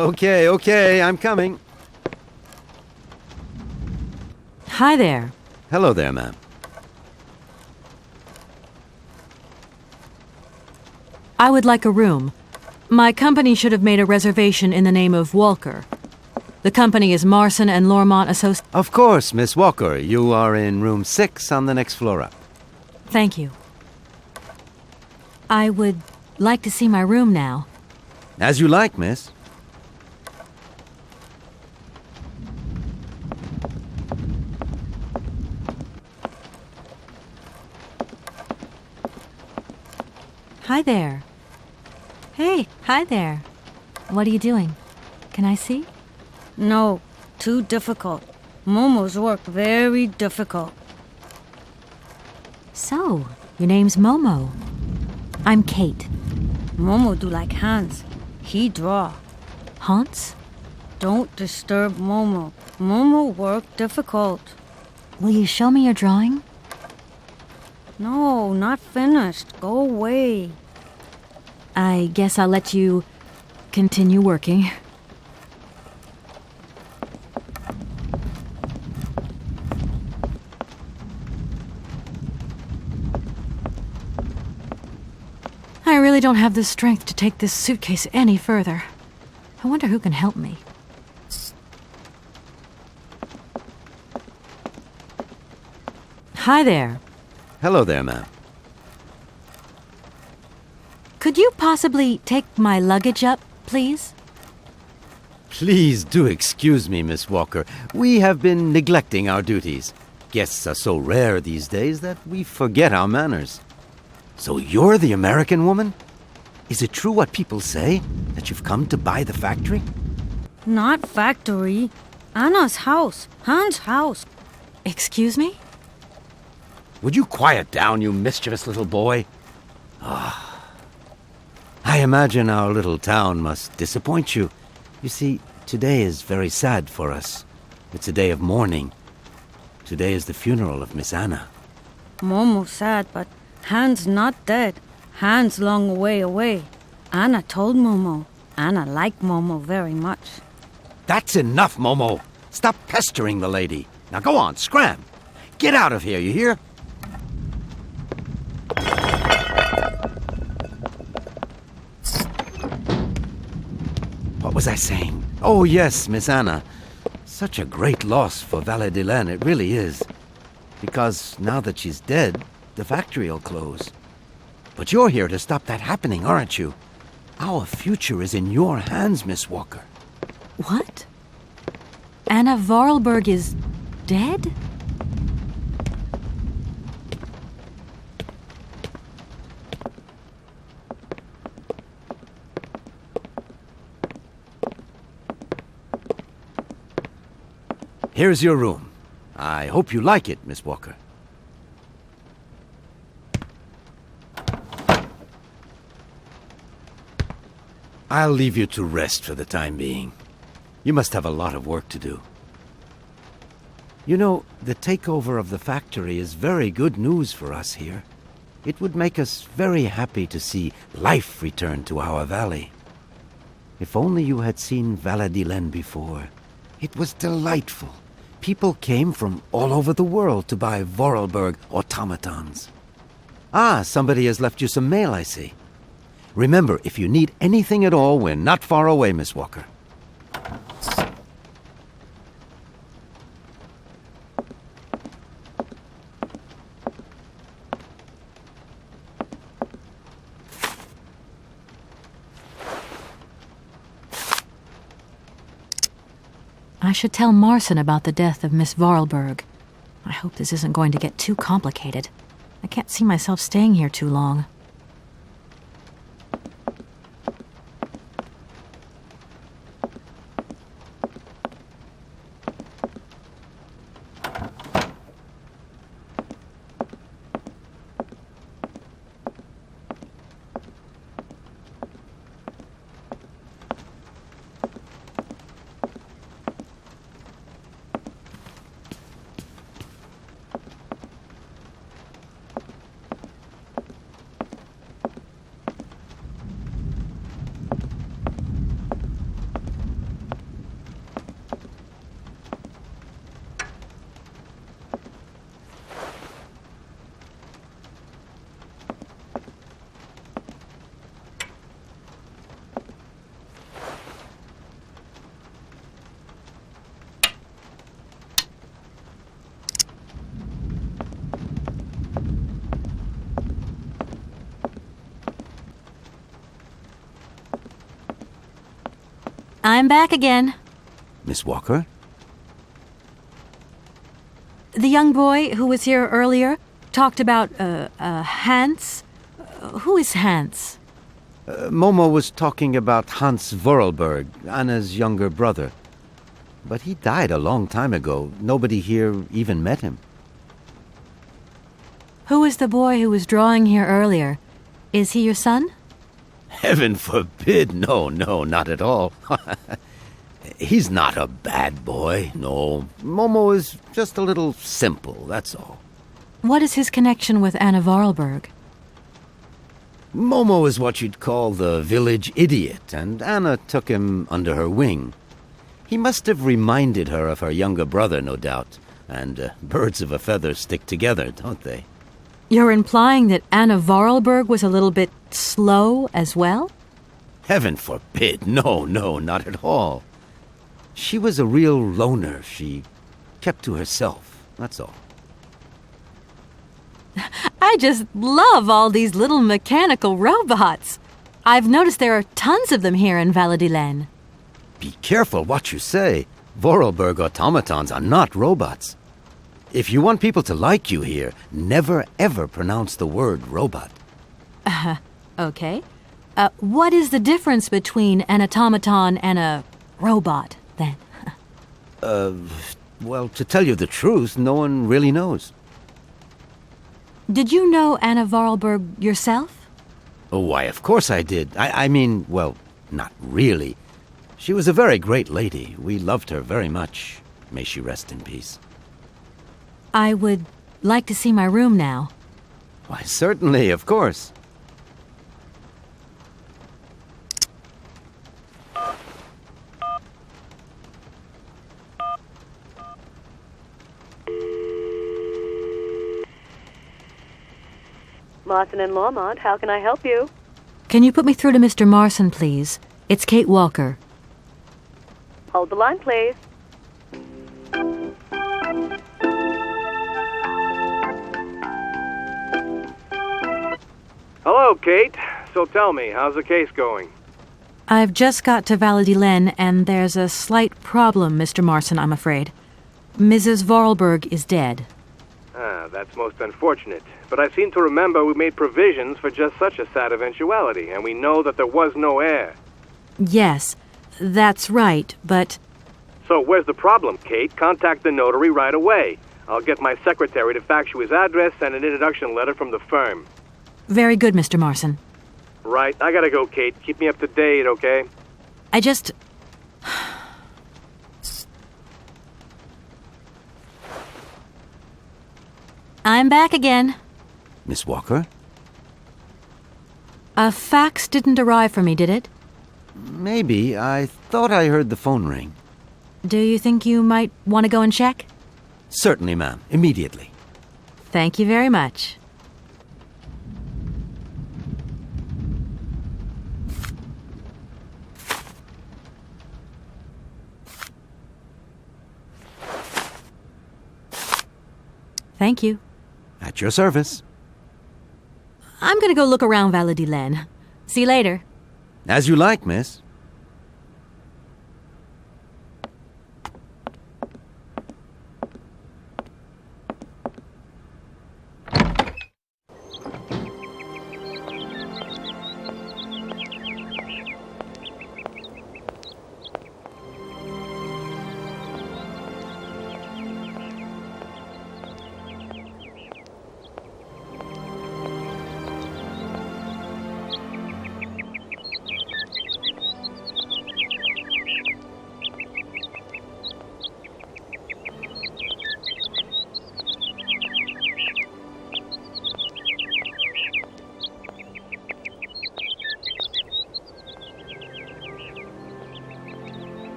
Okay, I'm coming. Hi there. Hello there, ma'am. I would like a room. My company should have made a reservation in the name of Walker. The company is Marson and Lormont Associates. Of course, Miss Walker. You are in room 6 on the next floor up. Thank you. I would like to see my room now. As you like, miss. Hi there. Hey, hi there. What are you doing? Can I see? No, too difficult. Momo's work very difficult. So, your name's Momo. I'm Kate. Momo do like Hans. He draw. Hans? Don't disturb Momo. Momo work difficult. Will you show me your drawing? No, not finished. Go away. I guess I'll let you continue working. I really don't have the strength to take this suitcase any further. I wonder who can help me. Hi there. Hello there, ma'am. Could you possibly take my luggage up, please? Please do excuse me, Miss Walker. We have been neglecting our duties. Guests are so rare these days that we forget our manners. So you're the American woman? Is it true what people say, that you've come to buy the factory? Not factory. Anna's house. Hans' house. Excuse me? Would you quiet down, you mischievous little boy? I imagine our little town must disappoint you. You see, today is very sad for us. It's a day of mourning. Today is the funeral of Miss Anna. Momo sad, but Hans not dead. Hans long way away. Anna told Momo. Anna liked Momo very much. That's enough, Momo. Stop pestering the lady. Now go on, scram. Get out of here, you hear? What was I saying? Oh, yes, Miss Anna. Such a great loss for Valle-de-Laine, it really is. Because now that she's dead, the factory'll close. But you're here to stop that happening, aren't you? Our future is in your hands, Miss Walker. What? Anna Vorarlberg is dead? Here's your room. I hope you like it, Miss Walker. I'll leave you to rest for the time being. You must have a lot of work to do. You know, the takeover of the factory is very good news for us here. It would make us very happy to see life return to our valley. If only you had seen Valle-de-Laine before. It was delightful. People came from all over the world to buy Vorarlberg automatons. Ah, somebody has left you some mail, I see. Remember, if you need anything at all, we're not far away, Miss Walker. I should tell Marson about the death of Miss Vorarlberg. I hope this isn't going to get too complicated. I can't see myself staying here too long. I'm back again. Miss Walker? The young boy who was here earlier talked about, Hans. Who is Hans? Momo was talking about Hans Vorarlberg, Anna's younger brother. But he died a long time ago. Nobody here even met him. Who is the boy who was drawing here earlier? Is he your son? Heaven forbid! No, not at all. He's not a bad boy, no. Momo is just a little simple, that's all. What is his connection with Anna Vorarlberg? Momo is what you'd call the village idiot, and Anna took him under her wing. He must have reminded her of her younger brother, no doubt. And birds of a feather stick together, don't they? You're implying that Anna Vorarlberg was a little bit slow as well? Heaven forbid! No, not at all. She was a real loner. She kept to herself, that's all. I just love all these little mechanical robots. I've noticed there are tons of them here in Valadilen. Be careful what you say. Vorarlberg automatons are not robots. If you want people to like you here, never ever pronounce the word robot. Okay. What is the difference between an automaton and a robot, then? Well, to tell you the truth, no one really knows. Did you know Anna Vorarlberg yourself? Oh, why, of course I did. I mean, well, not really. She was a very great lady. We loved her very much. May she rest in peace. I would like to see my room now. Why, certainly, of course. Marson and Lormont, how can I help you? Can you put me through to Mr. Marson, please? It's Kate Walker. Hold the line, please. Hello, Kate. So tell me, how's the case going? I've just got to Valadilen, and there's a slight problem, Mr. Marson, I'm afraid. Mrs. Vorarlberg is dead. That's most unfortunate. But I seem to remember we made provisions for just such a sad eventuality, and we know that there was no heir. Yes, that's right, but... So where's the problem, Kate? Contact the notary right away. I'll get my secretary to fax you his address and an introduction letter from the firm. Very good, Mr. Marson. Right, I gotta go, Kate. Keep me up to date, okay? I just... I'm back again. Miss Walker? A fax didn't arrive for me, did it? Maybe. I thought I heard the phone ring. Do you think you might want to go and check? Certainly, ma'am. Immediately. Thank you very much. Thank you. At your service. I'm going to go look around Valadilen. See you later. As you like, miss.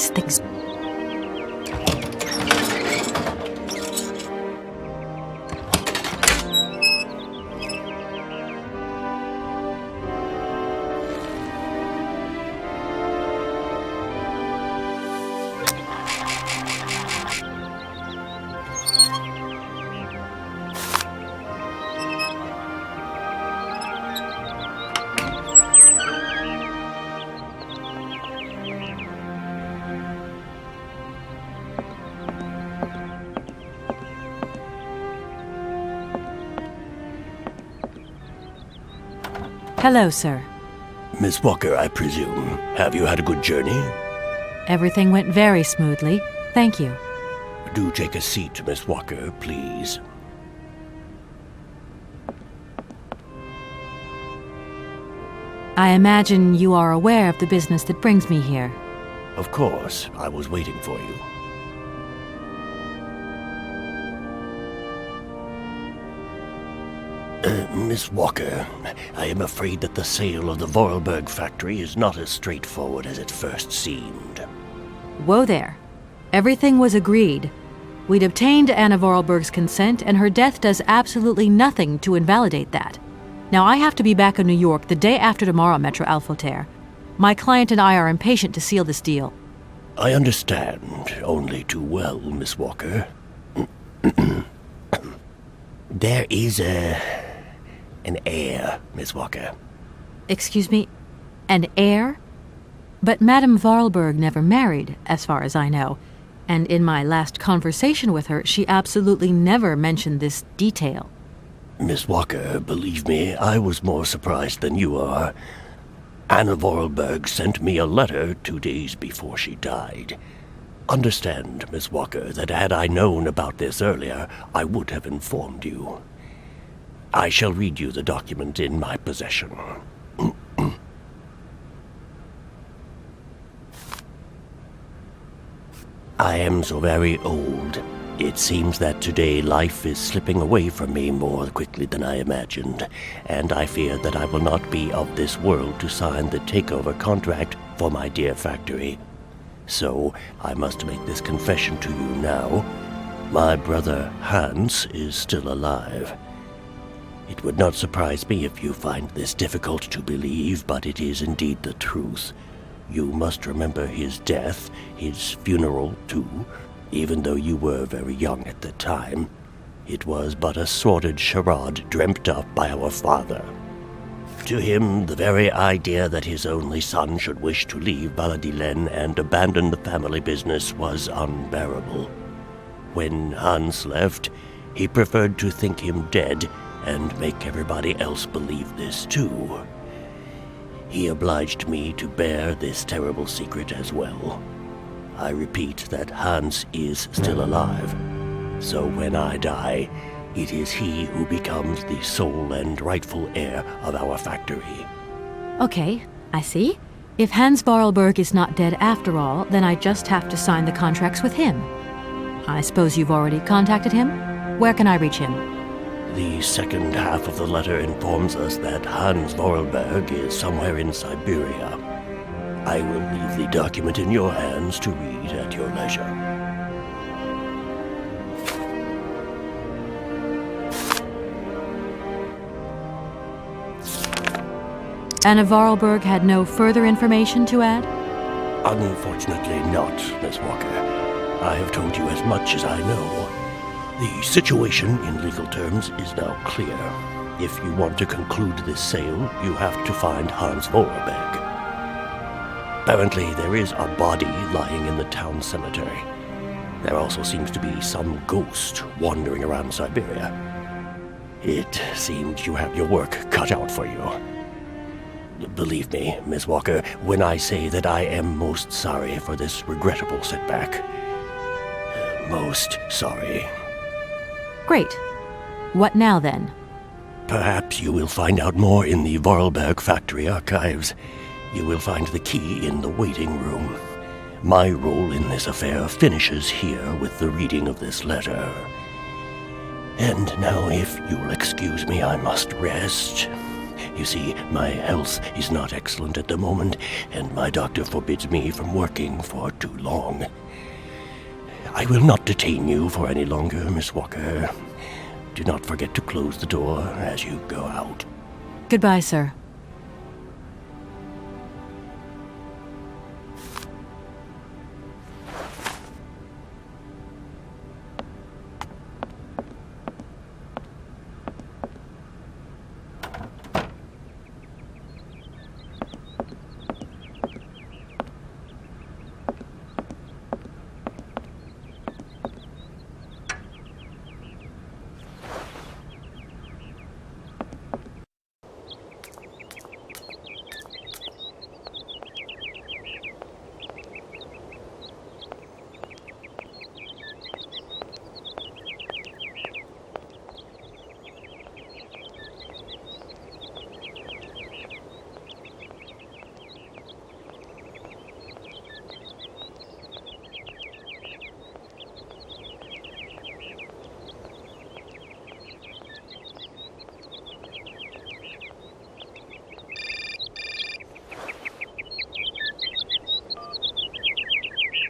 These things... Hello, sir. Miss Walker, I presume. Have you had a good journey? Everything went very smoothly. Thank you. Do take a seat, Miss Walker, please. I imagine you are aware of the business that brings me here. Of course, I was waiting for you. Miss Walker, I am afraid that the sale of the Vorarlberg factory is not as straightforward as it first seemed. Whoa there. Everything was agreed. We'd obtained Anna Vorarlberg's consent, and her death does absolutely nothing to invalidate that. Now, I have to be back in New York the day after tomorrow, Maître Alfotaire. My client and I are impatient to seal this deal. I understand only too well, Miss Walker. There is an heir, Miss Walker. Excuse me? An heir? But Madame Vorarlberg never married, as far as I know. And in my last conversation with her, she absolutely never mentioned this detail. Miss Walker, believe me, I was more surprised than you are. Anna Vorarlberg sent me a letter 2 days before she died. Understand, Miss Walker, that had I known about this earlier, I would have informed you. I shall read you the document in my possession. I am so very old. It seems that today life is slipping away from me more quickly than I imagined, and I fear that I will not be of this world to sign the takeover contract for my dear factory. So I must make this confession to you now. My brother Hans is still alive. It would not surprise me if you find this difficult to believe, but it is indeed the truth. You must remember his death, his funeral too, even though you were very young at the time. It was but a sordid charade dreamt up by our father. To him, the very idea that his only son should wish to leave Valladolid and abandon the family business was unbearable. When Hans left, he preferred to think him dead and make everybody else believe this too. He obliged me to bear this terrible secret as well. I repeat that Hans is still alive, so when I die, it is he who becomes the sole and rightful heir of our factory. Okay, I see. If Hans Vorarlberg is not dead after all, then I just have to sign the contracts with him. I suppose you've already contacted him? Where can I reach him? The second half of the letter informs us that Hans Vorarlberg is somewhere in Syberia. I will leave the document in your hands to read at your leisure. Anna Vorarlberg had no further information to add? Unfortunately not, Miss Walker. I have told you as much as I know. The situation, in legal terms, is now clear. If you want to conclude this sale, you have to find Hans Vorarlberg. Apparently, there is a body lying in the town cemetery. There also seems to be some ghost wandering around Syberia. It seems you have your work cut out for you. Believe me, Miss Walker, when I say that I am most sorry for this regrettable setback. Most sorry. Great. What now, then? Perhaps you will find out more in the Vorarlberg factory archives. You will find the key in the waiting room. My role in this affair finishes here with the reading of this letter. And now, if you'll excuse me, I must rest. You see, my health is not excellent at the moment, and my doctor forbids me from working for too long. I will not detain you for any longer, Miss Walker. Do not forget to close the door as you go out. Goodbye, sir.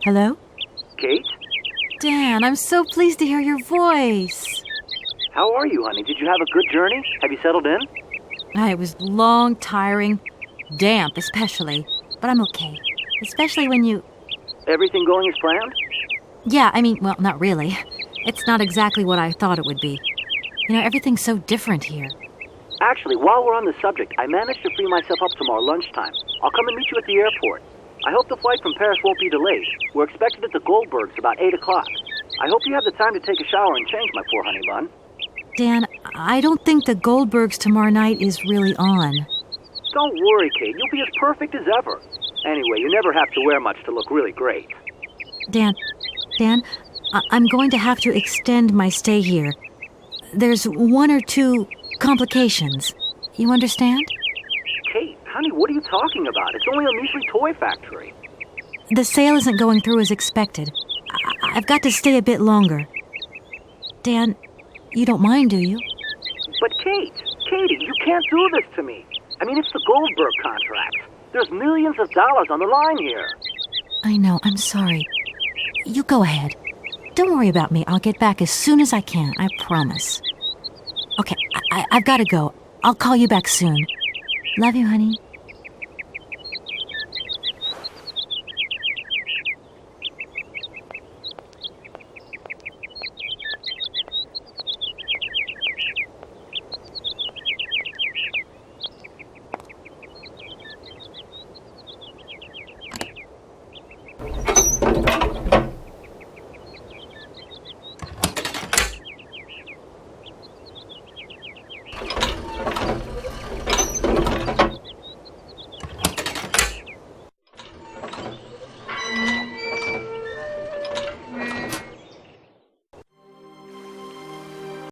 Hello? Kate? Dan, I'm so pleased to hear your voice. How are you, honey? Did you have a good journey? Have you settled in? It was long, tiring, damp especially, but I'm okay. Especially when you... Everything going as planned? Yeah, I mean, well, not really. It's not exactly what I thought it would be. You know, everything's so different here. Actually, while we're on the subject, I managed to free myself up tomorrow lunchtime. I'll come and meet you at the airport. I hope the flight from Paris won't be delayed. We're expected at the Goldbergs about 8 o'clock. I hope you have the time to take a shower and change, my poor honey bun. Dan, I don't think the Goldbergs tomorrow night is really on. Don't worry, Kate. You'll be as perfect as ever. Anyway, you never have to wear much to look really great. Dan, I'm going to have to extend my stay here. There's 1 or 2 complications. You understand? Kate, honey, what are you talking about? It's only a measly toy factory. The sale isn't going through as expected. I've got to stay a bit longer. Dan, you don't mind, do you? But Katie, you can't do this to me. I mean, it's the Goldberg contract. There's millions of dollars on the line here. I know, I'm sorry. You go ahead. Don't worry about me. I'll get back as soon as I can, I promise. Okay, I've got to go. I'll call you back soon. Love you, honey.